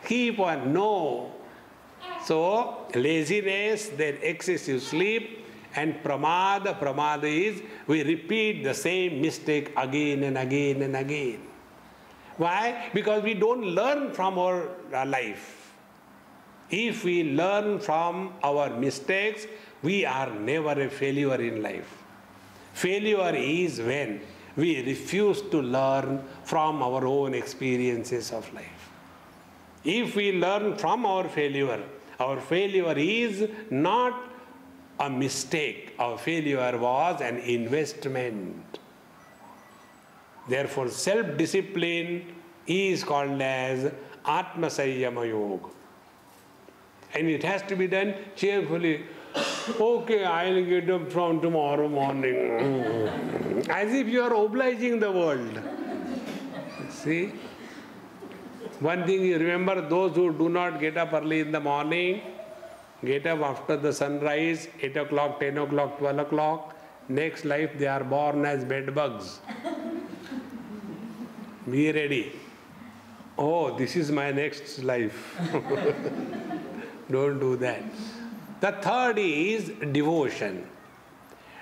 Keep on, no. So, laziness, then excessive sleep, and pramada. Pramada is we repeat the same mistake again and again and again. Why? Because we don't learn from our life. If we learn from our mistakes, we are never a failure in life. Failure is when we refuse to learn from our own experiences of life. If we learn from our failure is not a mistake. Our failure was an investment. Therefore, self-discipline is called as Atma Sanyama Yoga. And it has to be done cheerfully. Okay, I'll get up from tomorrow morning. As if you are obliging the world. See? One thing you remember, those who do not get up early in the morning, get up after the sunrise, 8 o'clock, 10 o'clock, 12 o'clock. Next life they are born as bedbugs. Be ready. Oh, this is my next life. Don't do that. The third is devotion.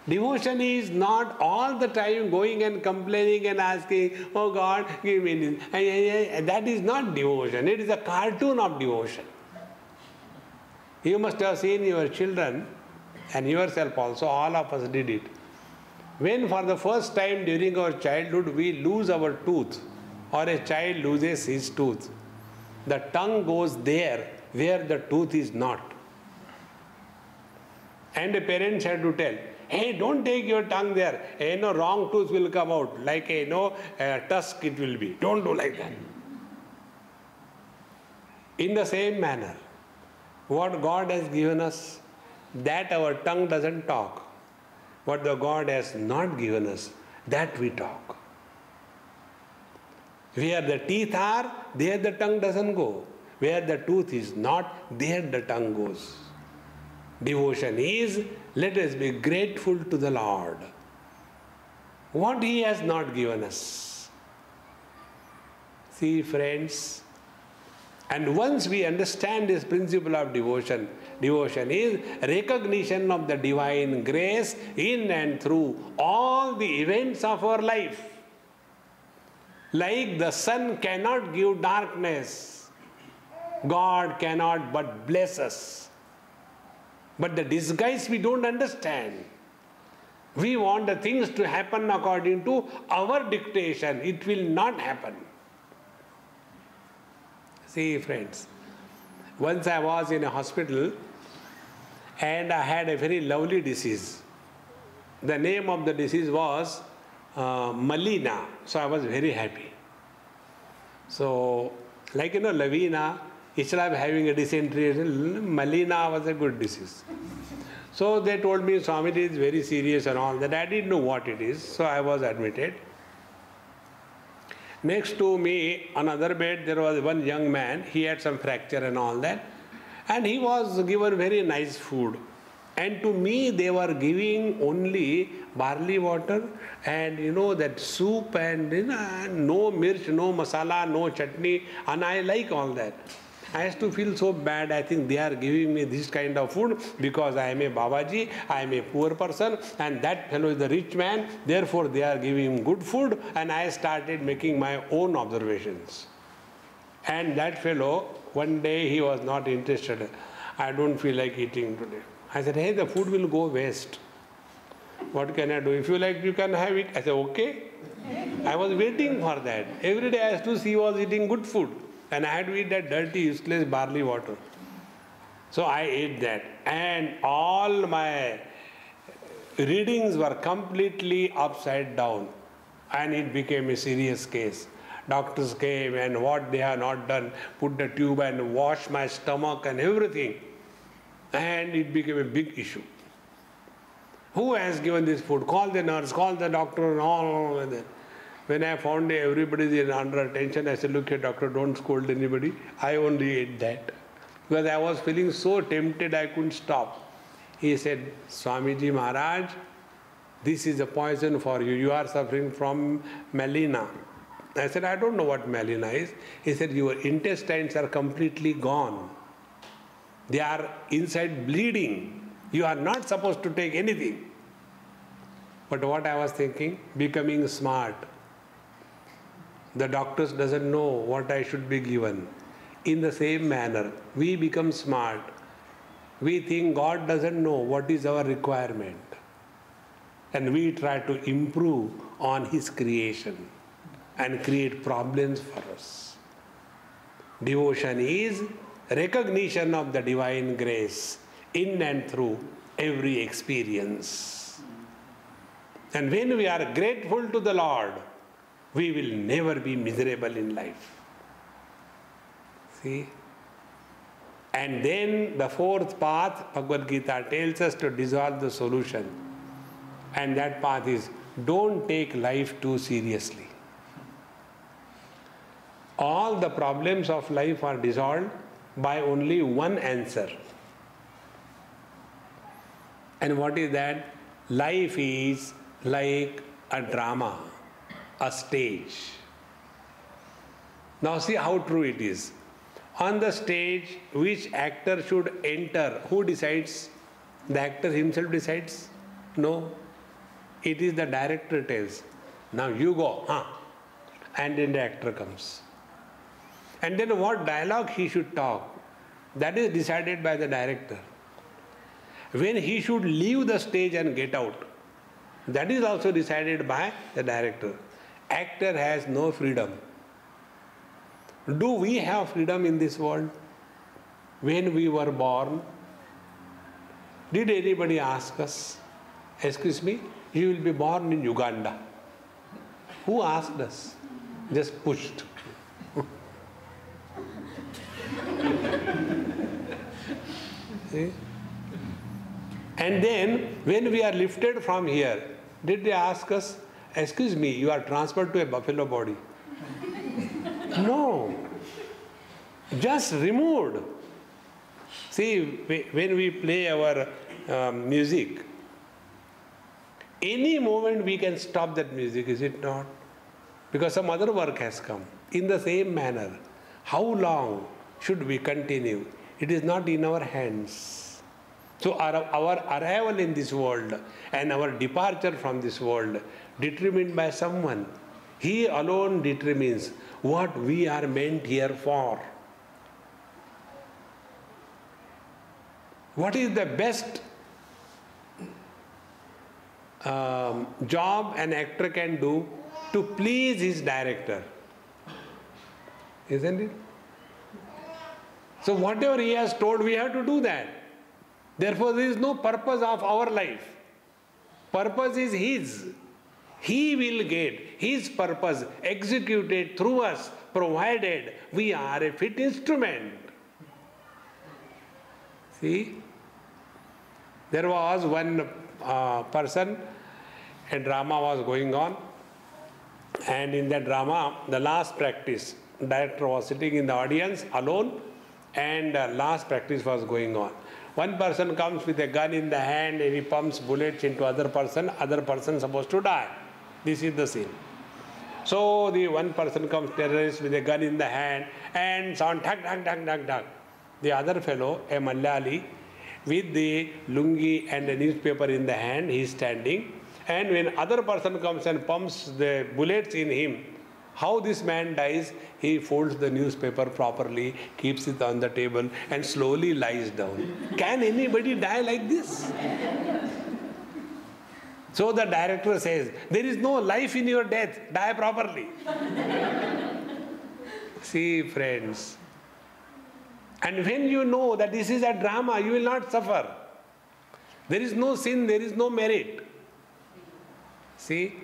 Devotion is not all the time going and complaining and asking, oh God, give me this. That is not devotion. It is a cartoon of devotion. You must have seen your children and yourself also, all of us did it. When for the first time during our childhood we lose our tooth, or a child loses his tooth, the tongue goes there where the tooth is not. And the parents had to tell, hey, don't take your tongue there. Hey, no, wrong tooth will come out. Like a tusk it will be. Don't do like that. In the same manner, what God has given us, that our tongue doesn't talk. What the God has not given us, that we talk. Where the teeth are, there the tongue doesn't go. Where the tooth is not, there the tongue goes. Devotion is, let us be grateful to the Lord. What He has not given us. See, friends, and once we understand this principle of devotion, devotion is recognition of the divine grace in and through all the events of our life. Like the sun cannot give darkness, God cannot but bless us. But the disguise we don't understand. We want the things to happen according to our dictation. It will not happen. See, friends, once I was in a hospital and I had a very lovely disease. The name of the disease was Melina. So I was very happy. So, like Lavina, instead of having a dysentery, Melina was a good disease. So they told me Swamiji is very serious and all that. I didn't know what it is, so I was admitted. Next to me, another bed, there was one young man. He had some fracture and all that. And he was given very nice food. And to me, they were giving only barley water and that soup and no mirch, no masala, no chutney. And I like all that. I used to feel so bad. I think they are giving me this kind of food because I am a Babaji, I am a poor person, and that fellow is the rich man. Therefore, they are giving him good food. And I started making my own observations. And that fellow, one day he was not interested. I don't feel like eating today. I said, hey, the food will go waste. What can I do? If you like, you can have it. I said, okay. I was waiting for that. Every day I used to see he was eating good food. And I had to eat that dirty, useless barley water. So I ate that. And all my readings were completely upside down. And it became a serious case. Doctors came and what they have not done, put the tube and washed my stomach and everything. And it became a big issue. Who has given this food? Call the nurse, call the doctor and all of that. When I found everybody is under attention, I said, look here, doctor, don't scold anybody. I only ate that. Because I was feeling so tempted, I couldn't stop. He said, Swamiji Maharaj, this is a poison for you. You are suffering from Melina. I said, I don't know what melina is. He said, your intestines are completely gone. They are inside bleeding. You are not supposed to take anything. But what I was thinking, becoming smart. The doctors doesn't know what I should be given. In the same manner, we become smart. We think God doesn't know what is our requirement. And we try to improve on His creation and create problems for us. Devotion is recognition of the divine grace in and through every experience. And when we are grateful to the Lord, we will never be miserable in life. See? And then the fourth path, Bhagavad Gita tells us to dissolve the solution. And that path is, don't take life too seriously. All the problems of life are dissolved by only one answer. And what is that? Life is like a drama, a stage. Now see how true it is. On the stage, which actor should enter? Who decides? The actor himself decides? No. It is the director tells. Now you go, and then the actor comes. And then what dialogue he should talk, that is decided by the director. When he should leave the stage and get out, that is also decided by the director. Actor has no freedom. Do we have freedom in this world? When we were born, did anybody ask us, excuse me, you will be born in Uganda? Who asked us? Just pushed. See? And then when we are lifted from here, did they ask us, excuse me, you are transferred to a buffalo body? No. Just removed. See, when we play our music, any moment we can stop that music, is it not? Because some other work has come. In the same manner, how long should we continue? It is not in our hands. So our arrival in this world and our departure from this world determined by someone. He alone determines what we are meant here for. What is the best job an actor can do to please his director? Isn't it? So whatever he has told, we have to do that. Therefore, there is no purpose of our life. Purpose is His. He will get His purpose executed through us, provided we are a fit instrument. See? There was one person, a drama was going on, and in that drama, the last practice, director was sitting in the audience alone, and last practice was going on. One person comes with a gun in the hand and he pumps bullets into other person supposed to die. This is the scene. So the one person comes, terrorist, with a gun in the hand and sound thak, thak, thak, thak, thak. The other fellow, a Malayali, with the lungi and a newspaper in the hand, he is standing. And when other person comes and pumps the bullets in him, how this man dies, he folds the newspaper properly, keeps it on the table and slowly lies down. Can anybody die like this? So the director says, there is no life in your death, die properly. See, friends, and when you know that this is a drama, you will not suffer. There is no sin, there is no merit. See,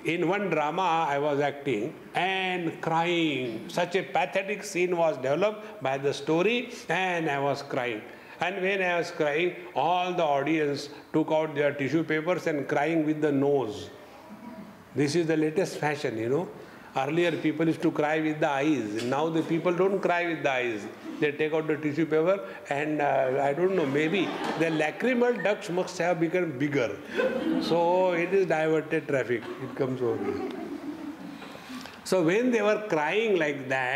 in one drama I was acting and crying. Such a pathetic scene was developed by the story and I was crying. And when I was crying, all the audience took out their tissue papers and crying with the nose. This is the latest fashion, you know. Earlier people used to cry with the eyes. Now the people don't cry with the eyes. They take out the tissue paper and I don't know, maybe the lacrimal ducts must have become bigger. So it is diverted traffic. It comes over here. So when they were crying like that,